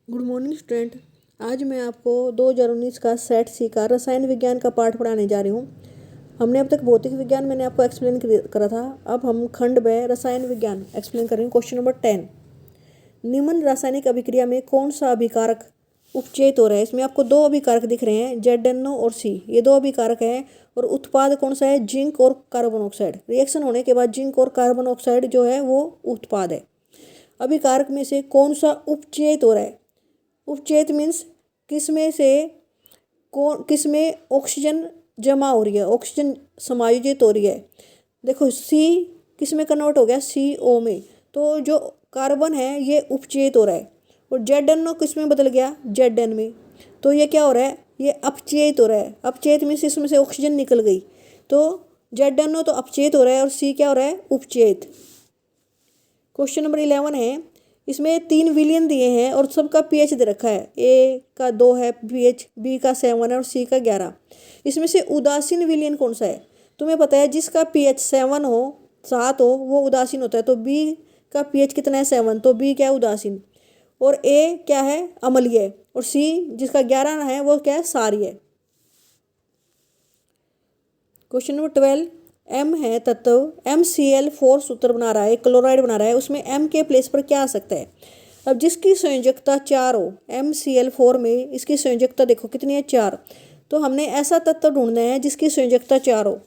Good morning student. आज मैं आपको 2019 का सेट सी का रसायन विज्ञान का पाठ पढ़ाने जा रही हूँ। हमने अब तक भौतिक विज्ञान मैंने आपको एक्सप्लेन करा था। अब हम खंड ब रसायन विज्ञान एक्सप्लेन करेंगे। क्वेश्चन नंबर 10, निम्न रासायनिक अभिक्रिया में कौन सा अभिकारक उपचयित हो रहा है। इसमें आपको दो अभिकारक दिख रहे हैं, ZnO और C। ये दो अभिकारक हैं और उत्पाद कौन सा है, जिंक और कार्बन ऑक्साइड। रिएक्शन होने के बाद जिंक और कार्बन ऑक्साइड जो है वो उत्पाद है। अभिकारक में से कौन सा उपचयित हो रहा है। उपचयित मीन्स किसमें से किसमें ऑक्सीजन जमा हो रही है, ऑक्सीजन समायोजित हो रही है। देखो C किसमें कन्वर्ट हो गया, CO में। तो जो कार्बन है ये उपचयित हो रहा है और ZnO किसमें बदल गया, Zn में। तो ये क्या हो रहा है, ये अपचयित हो रहा है। अपचयित मीन्स इसमें से ऑक्सीजन निकल गई। तो ZnO तो अपचयित हो रहा है और C क्या हो रहा है, उपचयित। क्वेश्चन नंबर 11 है, इसमें 3 विलयन दिए हैं और सबका pH दे रखा है। A का 2 है pH, B का 7 है और C का 11। इसमें से उदासीन विलयन कौन सा है। तुम्हें पता है जिसका pH 7 हो, 7 हो, वो उदासीन होता है। तो B का pH कितना है, 7, तो B क्या है, उदासीन। और A क्या है, अम्लीय। और C जिसका 11 है वो क्या है, क्षारीय। क्वेश्चन नंबर 12, M है तत्व, MCl4 सूत्र बना रहा है, क्लोराइड बना रहा है। उसमें M के प्लेस पर क्या आ सकता है। अब जिसकी संयोजकता 4 हो, MCl4 में इसकी संयोजकता देखो कितनी है, 4। तो हमने ऐसा तत्व ढूंढना है जिसकी संयोजकता 4 हो।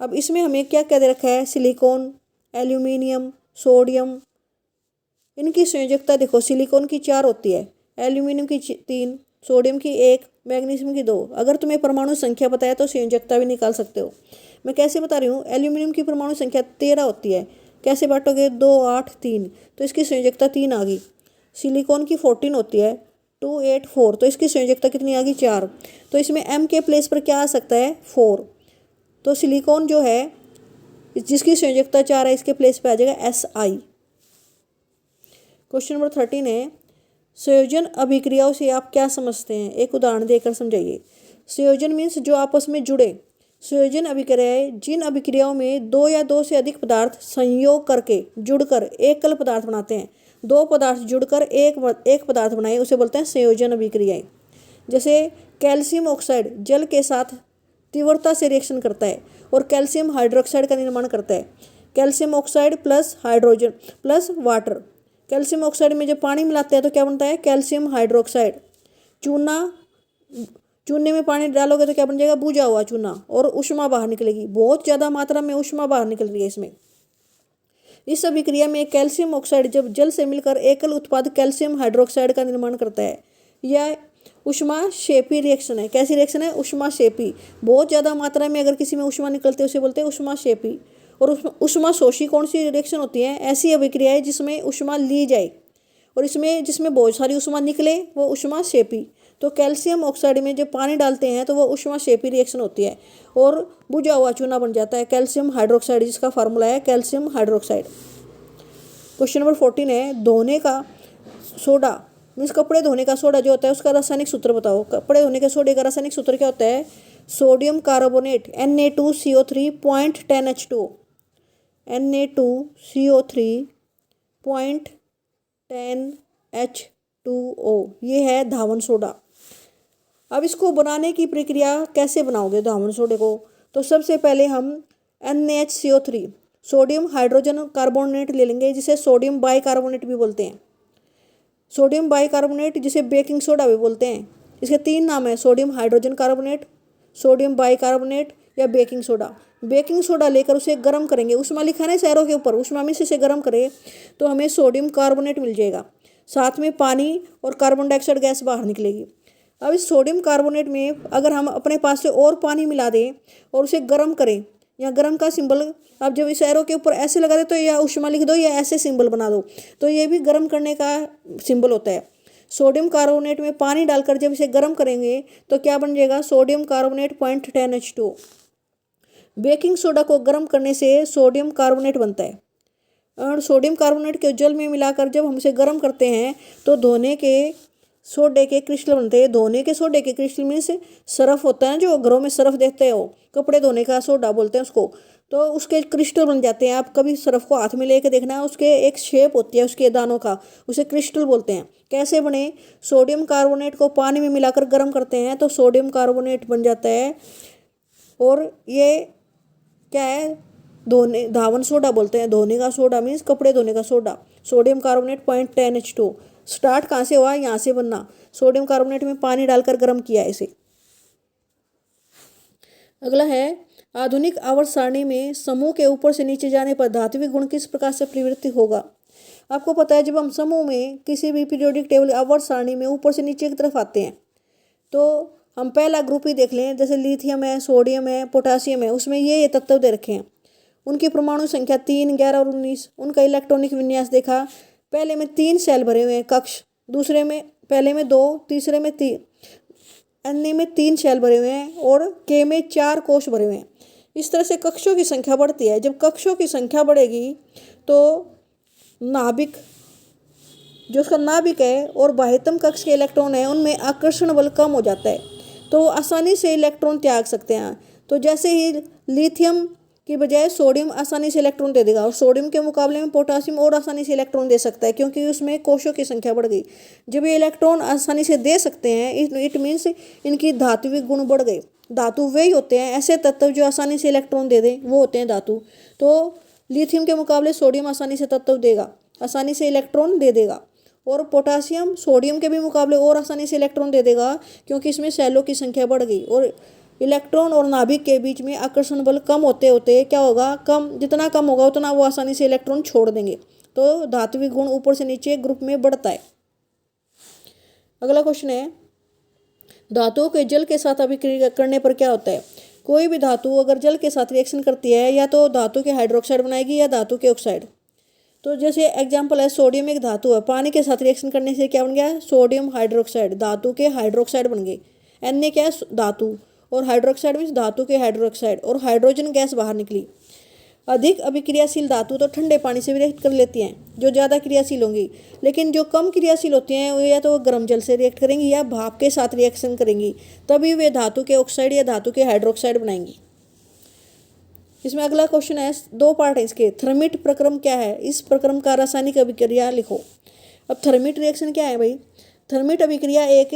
अब इसमें हमें क्या क्या दे रखा है, सिलिकॉन, एल्यूमिनियम, सोडियम। इनकी संयोजकता देखो, सिलिकॉन की 4 होती है, एल्यूमिनियम की 3, सोडियम की 1, मैग्नीशियम की 2। अगर तुम्हें परमाणु संख्या पता है तो संयोजकता भी निकाल सकते हो। मैं कैसे बता रही हूँ, एल्यूमिनियम की परमाणु संख्या 13 होती है। कैसे बांटोगे, 2, 8, 3, तो इसकी संयोजकता 3 आ गई। सिलिकॉन की 14 होती है, 2, 8, 4, तो इसकी संयोजकता कितनी आ गई, 4। तो इसमें M के प्लेस पर क्या आ सकता है, 4। तो सिलिकॉन जो है जिसकी संयोजकता 4 है, इसके प्लेस पर आ जाएगा Si। क्वेश्चन नंबर 13 है, संयोजन अभिक्रियाओं से आप क्या समझते हैं, एक उदाहरण देकर समझाइए। संयोजन मीन्स जो आपस में जुड़े। संयोजन अभिक्रियाएं जिन अभिक्रियाओं में 2 या 2 से अधिक पदार्थ संयोग करके जुड़कर एकल पदार्थ बनाते हैं। 2 पदार्थ जुड़कर एक पदार्थ बनाए उसे बोलते हैं संयोजन अभिक्रियाएं। जैसे कैल्शियम ऑक्साइड जल के साथ तीव्रता से रिएक्शन करता है और कैल्शियम हाइड्रोक्साइड का निर्माण करता है। Calcium oxide plus hydrogen plus water. Calcium oxide में जब पानी मिलाते हैं तो क्या बनता है, कैल्शियम हाइड्रोक्साइड। चूने में पानी डालोगे तो क्या बन जाएगा, बुझा हुआ चूना, और ऊष्मा बाहर निकलेगी। बहुत ज़्यादा मात्रा में ऊष्मा बाहर निकल रही है इसमें। इस अभिक्रिया में कैल्शियम ऑक्साइड जब जल से मिलकर एकल उत्पाद कैल्शियम हाइड्रोक्साइड का निर्माण करता है। यह ऊष्माक्षेपी रिएक्शन है। कैसी रिएक्शन है, ऊष्माक्षेपी। बहुत ज़्यादा मात्रा में अगर किसी में ऊष्मा निकलती है उसे बोलते हैं ऊष्माक्षेपी। और ऊष्मा शोषी कौन सी रिएक्शन होती है, ऐसी अभिक्रिया है जिसमें ऊष्मा ली जाए और इसमें जिसमें बहुत सारी ऊष्मा निकले वो ऊष्माक्षेपी। तो कैल्शियम ऑक्साइड में जब पानी डालते हैं तो वो ऊष्माक्षेपी रिएक्शन होती है और बुझा हुआ चूना बन जाता है कैल्शियम हाइड्रोक्साइड, जिसका फार्मूला है कैल्शियम हाइड्रोक्साइड। क्वेश्चन नंबर 14 है, धोने का सोडा मीन्स कपड़े धोने का सोडा जो होता है उसका रासायनिक सूत्र बताओ। कपड़े धोने के सोडे का रासायनिक सूत्र क्या होता है, सोडियम कार्बोनेट Na2CO3.10H2O। Na2CO3.10H2O ये है धावन सोडा। अब इसको बनाने की प्रक्रिया कैसे बनाओगे धावन सोडे को, तो सबसे पहले हम NaHCO3 सोडियम हाइड्रोजन कार्बोनेट ले लेंगे, जिसे सोडियम बाइकार्बोनेट भी बोलते हैं। सोडियम बाइकार्बोनेट जिसे बेकिंग सोडा भी बोलते हैं। इसके 3 नाम है, sodium hydrogen carbonate, sodium bicarbonate या बेकिंग सोडा। बेकिंग सोडा लेकर उसे गर्म करेंगे, ऊष्मा लिखा है शहरों के ऊपर, ऊष्मा में से इसे गर्म करें तो हमें सोडियम कार्बोनेट मिल जाएगा। साथ में पानी और कार्बन डाइऑक्साइड गैस बाहर निकलेगी। अब इस सोडियम कार्बोनेट में अगर हम अपने पास से और पानी मिला दें और उसे गर्म करें, या गर्म का सिंबल आप जब इस एरो के ऊपर ऐसे लगा दे तो या ऊष्मा लिख दो या ऐसे सिंबल बना दो, तो ये भी गर्म करने का सिंबल होता है। सोडियम कार्बोनेट में पानी डालकर जब इसे गर्म करेंगे तो क्या बन जाएगा, sodium carbonate 0.10H2O। Baking soda को गर्म करने से सोडियम कार्बोनेट बनता है और सोडियम कार्बोनेट के जल में मिलाकर जब हम इसे गर्म करते हैं तो धोने के सोडे के क्रिस्टल बनते हैं। धोने के सोडे के क्रिस्टल मीन्स सरफ होता है, जो घरों में सरफ देते हो, कपड़े धोने का सोडा बोलते हैं उसको, तो उसके क्रिस्टल बन जाते हैं। आप कभी सरफ को हाथ में लेके देखना, उसके एक शेप होती है उसके दानों का, उसे क्रिस्टल बोलते हैं। कैसे बने? सोडियम कार्बोनेट को पानी में मिलाकर गर्म करते हैं तो सोडियम कार्बोनेट बन जाता है, और ये क्या है? धोने धावन सोडा बोलते हैं। धोने का सोडा मीन्स कपड़े धोने का soda. Sodium carbonate 0.10H2 start कहाँ से हुआ? यहाँ से बनना। सोडियम कार्बोनेट में पानी डालकर गर्म किया इसे। अगला है, आधुनिक आवर्त सारणी में समूह के ऊपर से नीचे जाने पर धात्विक गुण किस प्रकार से प्रवृत्ति होगा? आपको पता है, जब हम समूह में किसी भी पीरियोडिक टेबल आवर्त सारणी में ऊपर से नीचे की तरफ आते हैं तो हम पहला ग्रुप ही देख लें, जैसे लिथियम है, सोडियम है, पोटासियम है, उसमें ये तत्व दे रखे हैं। उनकी परमाणु संख्या 3, 11 और 19। उनका इलेक्ट्रॉनिक विन्यास देखा, पहले में 3 सेल भरे हुए हैं कक्ष, दूसरे में पहले में 2, तीसरे में 3, अन्य में 3 सेल भरे हुए हैं, और के में 4 कोष भरे हुए हैं। इस तरह से कक्षों की संख्या बढ़ती है। जब कक्षों की संख्या बढ़ेगी तो नाभिक, जो उसका नाभिक है और बाह्यतम कक्ष के इलेक्ट्रॉन है, उनमें आकर्षण बल कम हो जाता है, तो आसानी से इलेक्ट्रॉन त्याग सकते हैं। तो जैसे ही लिथियम की बजाय सोडियम आसानी से इलेक्ट्रॉन दे देगा, और सोडियम के मुकाबले में पोटासियम और आसानी से इलेक्ट्रॉन दे सकता है, क्योंकि उसमें कोषों की संख्या बढ़ गई। जब ये इलेक्ट्रॉन आसानी से दे सकते हैं, इट मीन्स इनकी धात्विक गुण बढ़ गए। धातु वे ही होते हैं, ऐसे तत्व जो आसानी से इलेक्ट्रॉन दे दें, वो होते हैं धातु। तो लिथियम के मुकाबले सोडियम आसानी से तत्व देगा, आसानी से इलेक्ट्रॉन दे देगा, और पोटासियम सोडियम के भी मुकाबले और आसानी से इलेक्ट्रॉन दे देगा, क्योंकि इसमें सेलों की संख्या बढ़ गई। और इलेक्ट्रॉन और नाभिक के बीच में आकर्षण बल कम होते होते क्या होगा? जितना कम होगा उतना वो आसानी से इलेक्ट्रॉन छोड़ देंगे। तो धात्विक गुण ऊपर से नीचे ग्रुप में बढ़ता है। अगला क्वेश्चन है, धातुओं के जल के साथ अभिक्रिया करने पर क्या होता है? कोई भी धातु अगर जल के साथ रिएक्शन करती है, या तो धातु के हाइड्रोक्साइड बनाएगी या धातु के ऑक्साइड। तो जैसे एग्जांपल है, सोडियम एक धातु है, पानी के साथ रिएक्शन करने से क्या बन गया? सोडियम हाइड्रोक्साइड, धातु के हाइड्रोक्साइड बन गए। Na क्या है? धातु, और हाइड्रोक्साइड मीन्स धातु के हाइड्रोक्साइड, और हाइड्रोजन गैस बाहर निकली। अधिक अभिक्रियाशील धातु तो ठंडे पानी से भी रिएक्ट कर लेती हैं, जो ज़्यादा क्रियाशील होंगी। लेकिन जो कम क्रियाशील होती हैं वो या तो गर्म जल से रिएक्ट करेंगी या भाप के साथ रिएक्शन करेंगी, तभी वे धातु के ऑक्साइड या धातु के हाइड्रोक्साइड बनाएंगी। इसमें अगला क्वेश्चन है, 2 पार्ट है इसके। थर्मिट प्रक्रम क्या है? इस प्रक्रम का रासायनिक अभिक्रिया लिखो। अब थर्मिट रिएक्शन क्या है भाई? थर्मिट अभिक्रिया एक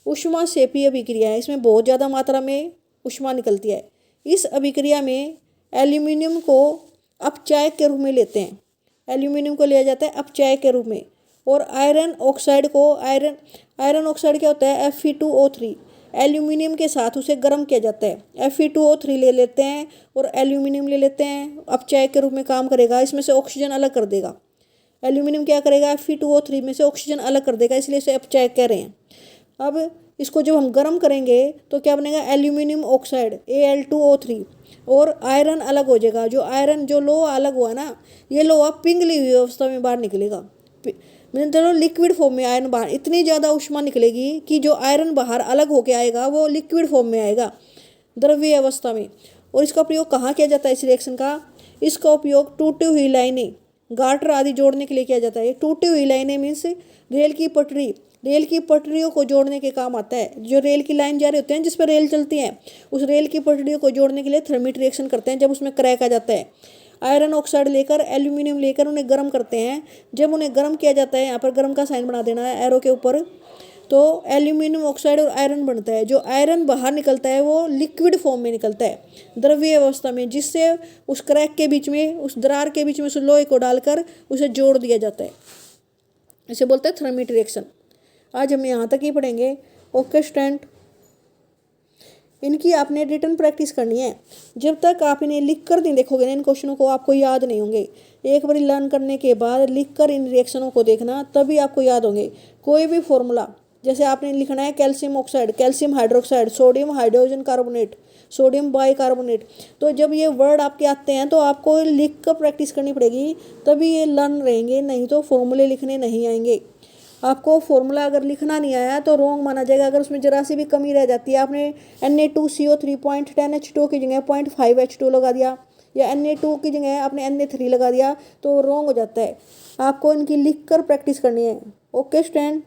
ऊष्माक्षेपी अभिक्रिया है। इसमें बहुत ज़्यादा मात्रा में ऊष्मा निकलती है। इस अभिक्रिया में एल्यूमिनियम को अपचायक के रूप में लेते हैं। एल्यूमिनियम को लिया जाता है अपचायक के रूप में, और आयरन ऑक्साइड को आयरन ऑक्साइड क्या होता है? Fe2O3। एल्यूमिनियम के साथ उसे गर्म किया जाता है। Fe2O3 ले लेते हैं और एल्यूमिनियम ले लेते हैं, अपचायक के रूप में काम करेगा, इसमें से ऑक्सीजन अलग कर देगा। एल्यूमिनियम क्या करेगा? Fe2O3 में से ऑक्सीजन अलग कर देगा, इसलिए इसे अपचायक कह रहे हैं। अब इसको जब हम गर्म करेंगे तो क्या बनेगा? एल्यूमिनियम ऑक्साइड Al2O3, और आयरन अलग हो जाएगा। जो लोहा अलग हुआ ना, ये लोहा पिघली हुई अवस्था में बाहर निकलेगा। मतलब लिक्विड फॉर्म में आयरन बाहर, इतनी ज़्यादा ऊष्मा निकलेगी कि जो आयरन बाहर अलग होके आएगा वो लिक्विड फॉर्म में आएगा, द्रव्य अवस्था में। और इसका प्रयोग कहाँ किया जाता है इस रिएक्शन का? इसका उपयोग टूटी हुई लाइनें, गार्टर आदि जोड़ने के लिए किया जाता है। टूटी हुई लाइनें मीन्स रेल की पटरियों को जोड़ने के काम आता है। जो रेल की लाइन जा रहे होते हैं, जिस पर रेल चलती है, उस रेल की पटरियों को जोड़ने के लिए थर्मिट रिएक्शन करते हैं। जब उसमें क्रैक आ जाता है, आयरन ऑक्साइड लेकर एल्यूमिनियम लेकर उन्हें गर्म करते हैं। जब उन्हें गर्म किया जाता है, यहाँ पर गर्म का साइन बना देना है एरो के ऊपर, तो एल्यूमिनियम ऑक्साइड और आयरन बनता है। जो आयरन बाहर निकलता है वो लिक्विड फॉर्म में निकलता है, द्रव्य अवस्था में, जिससे उस क्रैक के बीच में, उस दरार के बीच में उस लोहे को डालकर उसे जोड़ दिया जाता है। इसे बोलते हैं थर्मिट रिएक्शन। आज हम यहाँ तक ही पढ़ेंगे। ओके स्टूडेंट, इनकी आपने रिटर्न प्रैक्टिस करनी है। जब तक आप इन्हें लिख कर नहीं देखोगे ना, इन क्वेश्चनों को, आपको याद नहीं होंगे। एक बार लर्न करने के बाद लिख कर इन रिएक्शनों को देखना, तभी आपको याद होंगे। कोई भी फॉर्मूला, जैसे आपने लिखना है calcium oxide, calcium hydroxide, sodium hydrogen carbonate, sodium bicarbonate, तो जब ये वर्ड आपके आते हैं तो आपको लिख कर प्रैक्टिस करनी पड़ेगी, तभी ये लर्न रहेंगे, नहीं तो फॉर्मूले लिखने नहीं आएंगे। आपको फॉर्मूला अगर लिखना नहीं आया तो रॉन्ग माना जाएगा। अगर उसमें जरा सी भी कमी रह जाती है, आपने Na2CO3 0.10H2 की जगह 0.5H2 लगा दिया, या Na2 की जगह आपने Na3 लगा दिया, तो रॉन्ग हो जाता है। आपको इनकी लिख कर प्रैक्टिस करनी है। Okay student.